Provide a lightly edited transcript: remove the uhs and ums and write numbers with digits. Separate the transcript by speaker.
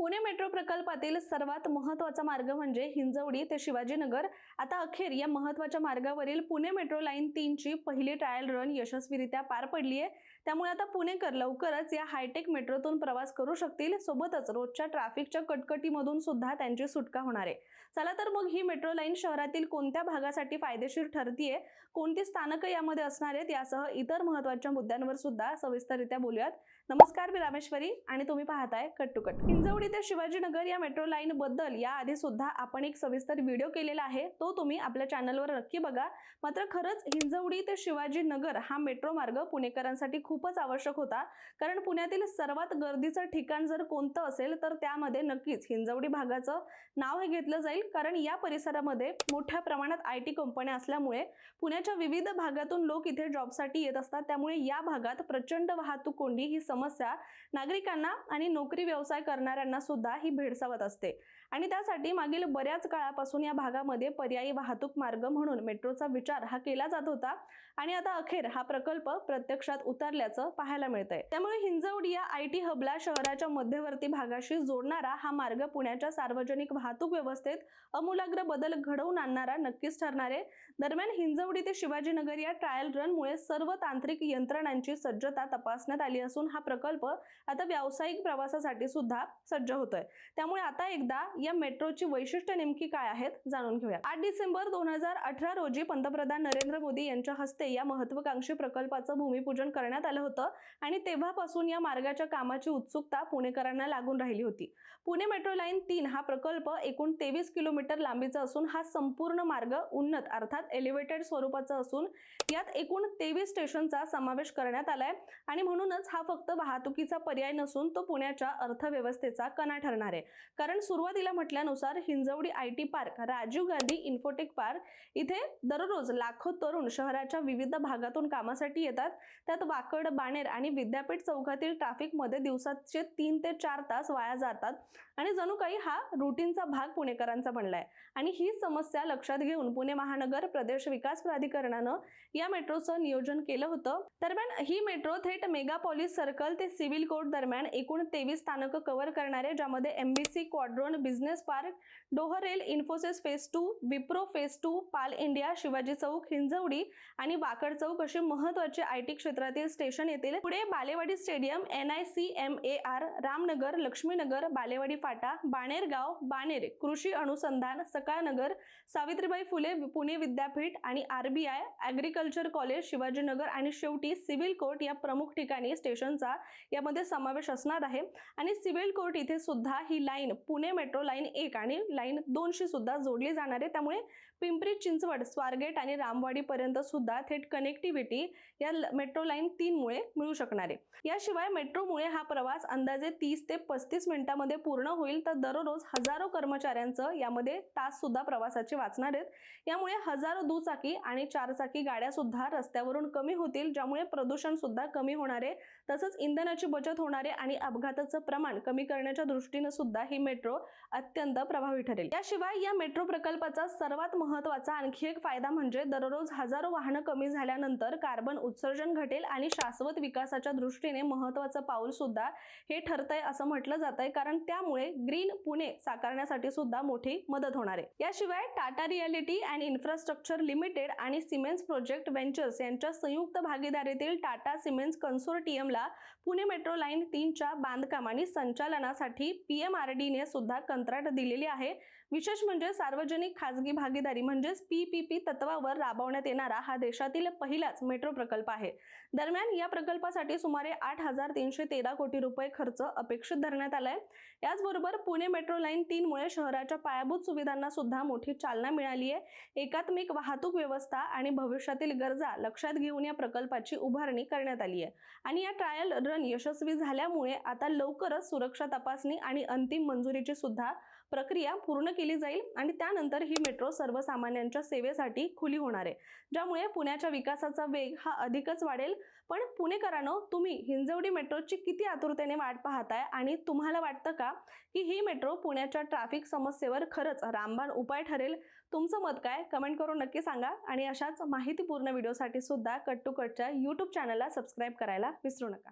Speaker 1: Pune metro प्रकल्पातील सर्वात महत्त्वाचा मार्ग म्हणजे हिंजवडी ते शिवाजीनगर। आता अखेर या महत्त्वाच्या मार्गावरील पुणे मेट्रो लाईन 3 ची पहिली ट्रायल रन यशस्वीरित्या पार पडली आहे। त्यामुळे आता पुणेकर लवकरच या हायटेक मेट्रोतून प्रवास करू शकतील। सोबतच रोजच्या ट्रॅफिकच्या कटकटीमधून सुद्धा त्यांची सुटका होणार आहे। चला तर मग ही मेट्रो लाईन शहरातील कोणत्या भागासाठी फायदेशीर ठरतीये, कोणती स्थानकं यामध्ये असणार आहेत, यासह इतर महत्त्वाच्या मुद्द्यांवर सुद्धा सविस्तररित्या बोलूयात। नमस्कार, मी रामेश्वरी आणि तुम्ही पाहताय कट टू कट। हिंजवडी ते शिवाजीनगर या मेट्रो लाईन बद्दल याआधी सुद्धा आपण एक सविस्तर व्हिडिओ केलेला आहे, तो तुम्ही आपल्या चॅनलवर नक्की बघा। मात्र खरंच हिंजवडी ते शिवाजीनगर हा मेट्रो मार्ग पुणेकरांसाठी खूपच आवश्यक होता, कारण पुण्यातील सर्वात गर्दीचं ठिकाण जर कोणतं असेल तर त्यामध्ये नक्कीच हिंजवडी भागाचं नाव हे घेतलं जाईल। कारण या परिसरामध्ये मोठ्या प्रमाणात आयटी कंपन्या असल्यामुळे पुण्याच्या विविध भागातून लोक इथे जॉबसाठी येत असतात। त्यामुळे या भागात प्रचंड वाहतूक कोंडी ही समस्या नागरिकांना आणि नोकरी व्यवसाय करणाऱ्यांना सुद्धा ही भेडसावत असते। आणि त्यासाठी मागील बऱ्याच काळापासून या भागामध्ये पर्यायी वाहतूक मार्ग म्हणून मेट्रोचा विचार हा केला जात होता आणि आता अखेर हा प्रकल्प प्रत्यक्षात उतरल्याचं पाहायला मिळतंय। त्यामुळे हिंजवडी या आयटी हबला शहराच्या मध्यवर्ती भागाशी जोडणारा हा मार्ग पुण्याच्या सार्वजनिक वाहतूक व्यवस्थेत आमूलाग्र बदल घडवून आणणारा नक्कीच ठरणार आहे। दरम्यान हिंजवडी ते शिवाजीनगर या ट्रायल रनमुळे सर्व तांत्रिक यंत्रणांची सज्जता तपासण्यात आली असून हा प्रकल्प आता व्यावसायिक प्रवासासाठी सुद्धा सज्ज होतोय। त्यामुळे आता एकदा या मेट्रोची वैशिष्ट्ये नेमकी काय आहेत जाणून घेऊया। 8 डिसेंबर 2018 रोजी पंतप्रधान नरेंद्र मोदी यांच्या हस्ते या महत्त्वाकांक्षी प्रकल्पाचं भूमिपूजन करण्यात आलं होतं आणि तेव्हापासून या मार्गाच्या कामाची उत्सुकता पुणेकरांना लागून राहिली होती। पुणे मेट्रो लाईन 3 हा प्रकल्प एकूण 23 किलोमीटर लांबीचा असून हा संपूर्ण मार्ग उन्नत अर्थात एलिव्हेटेड स्वरूपाचा असून यात एकूण 23 स्टेशनचा समावेश करण्यात आलाय आणि म्हणूनच हा फक्त वाहतुकीचा पर्याय नसून तो पुण्याच्या अर्थव्यवस्थेचा कणा ठरणार आहे। कारण सुरुवातीला म्हटल्यानुसार Hinjewadi IT park, Rajiv Gandhi infotech park इथे दररोज लाखो तरुण शहराच्या विविध भागातून कामासाठी येतात। त्यात वाकड, बाणेर आणि विद्यापीठ चौकातील ट्रॅफिक मध्ये दिवसाचे 3 ते 4 तास वाया जातात आणि जणू काही हा रुटीनचा भाग पुणेकरांचा बनलाय। आणि ही समस्या लक्षात घेऊन पुणे महानगर प्रदेश विकास प्राधिकरणानं या मेट्रोचं नियोजन केलं होतं। दरम्यान ही मेट्रो थेट मेगापॉलिस सर्कल ते सिव्हिल कोर्ट दरम्यान एकूण 23 स्थानकं कव्हर करणार आहे, ज्यामध्ये MBC, Quadron, business park, Dohler, Infosys phase 2, Wipro phase 2, Pall India, Shivaji Chowk, Hinjewadi आणि वाकड चौक अशी महत्त्वाची आयटी क्षेत्रातील स्टेशन येतील। पुढे बालेवाडी स्टेडियम, NICMAR, रामनगर, लक्ष्मीनगर, बालेवाडी फाटा, बाणेरगाव, बाणेर, कृषी अनुसंधान, सकाळनगर, सावित्रीबाई फुले पुणे विद्यापीठ आणि RBI, ॲग्रिकल्चर कॉलेज, शिवाजीनगर आणि शेवटी सिव्हिल कोर्ट या प्रमुख ठिकाणी स्टेशनचा यामध्ये समावेश असणार आहे। आणि सिव्हिल कोर्ट इथे सुद्धा ही लाईन पुणे मेट्रो लाईन 1 आणि लाईन 2 शी सुद्धा जोडली जाणार आहे। त्यामुळे पिंपरी चिंचवड, स्वारगेट आणि रामवाडी पर्यंत सुद्धा थेट कनेक्टिव्हिटी या मेट्रो लाईन 3 मुळे मिळू शकणार आहे। याशिवाय मेट्रोमुळे हा प्रवास अंदाजे 30 ते 35 मिनिटांमध्ये पूर्ण होईल, तर दररोज हजारो कर्मचाऱ्यांचं यामध्ये तास सुद्धा प्रवासाचे वाचणार आहेत। यामुळे हजारो दुचाकी आणि 4 चाकी गाड्या सुद्धा रस्त्यावरून कमी होतील, ज्यामुळे प्रदूषण सुद्धा कमी होणार आहे। तसंच इंधनाची बचत होणार आहे आणि अपघाताचं प्रमाण कमी करण्याच्या दृष्टीने सुद्धा ही मेट्रो अत्यंत प्रभावी ठरेल। याशिवाय या मेट्रो प्रकल्पाचा सर्वात महत्त्वाचा आणखी एक फायदा म्हणजे दररोज हजारो वाहनं कमी झाल्यानंतर कार्बन उत्सर्जन घटेल आणि शाश्वत विकासाच्या दृष्टीने महत्त्वाचं पाऊल सुद्धा हे ठरतंय असं म्हटलं जातंय, कारण त्यामुळे ग्रीन पुणे साकारण्यासाठी सुद्धा मोठी मदत होणार आहे। याशिवाय Tata realty and infrastructure limited आणि सिमेंस प्रोजेक्ट व्हेंचर्स यांच्या संयुक्त भागीदारीतील टाटा सिमेंस कन्सोर्टियमला पुणे मेट्रो लाईन 3 च्या बांधकाम आणि संचालनासाठी PMRD ने सुद्धा कंत्राट दिलेली आहे। विशेष म्हणजे सार्वजनिक खासगी भागीदारी म्हणजेच PPP तत्वावर राबवण्यात येणारा हा देशातील पहिलाच मेट्रो प्रकल्प आहे। दरम्यान या प्रकल्पासाठी सुमारे 8,313 कोटी रुपये खर्च अपेक्षित धरण्यात आलाय। याचबरोबर पुणे मेट्रो लाईन 3 मुळे शहराच्या पायाभूत सुविधांना सुद्धा मोठी चालना मिळाली आहे। एकात्मिक वाहतूक व्यवस्था आणि भविष्यातील गरजा लक्षात घेऊन या प्रकल्पाची उभारणी करण्यात आली आहे। आणि या ट्रायल रन यशस्वी झाल्यामुळे आता लवकरच सुरक्षा तपासणी आणि अंतिम मंजुरीची सुद्धा प्रक्रिया पूर्ण केली जाईल आणि त्यानंतर ही मेट्रो सर्वसामान्यांच्या सेवेसाठी खुली होणार आहे, ज्यामुळे पुण्याच्या विकासाचा वेग हा अधिकच वाढेल। पण पुणेकरांनो, तुम्ही हिंजवडी मेट्रोची किती आतुरतेने वाट पाहताय आणि तुम्हाला वाटतं का की ही मेट्रो पुण्याच्या ट्रॅफिक समस्येवर खरंच रामबाण उपाय ठरेल? तुमचं मत काय कमेंट करून नक्की सांगा आणि अशाच माहितीपूर्ण व्हिडिओसाठी सुद्धा कट टू कटच्या YouTube चॅनलला सबस्क्राइब करायला विसरू नका।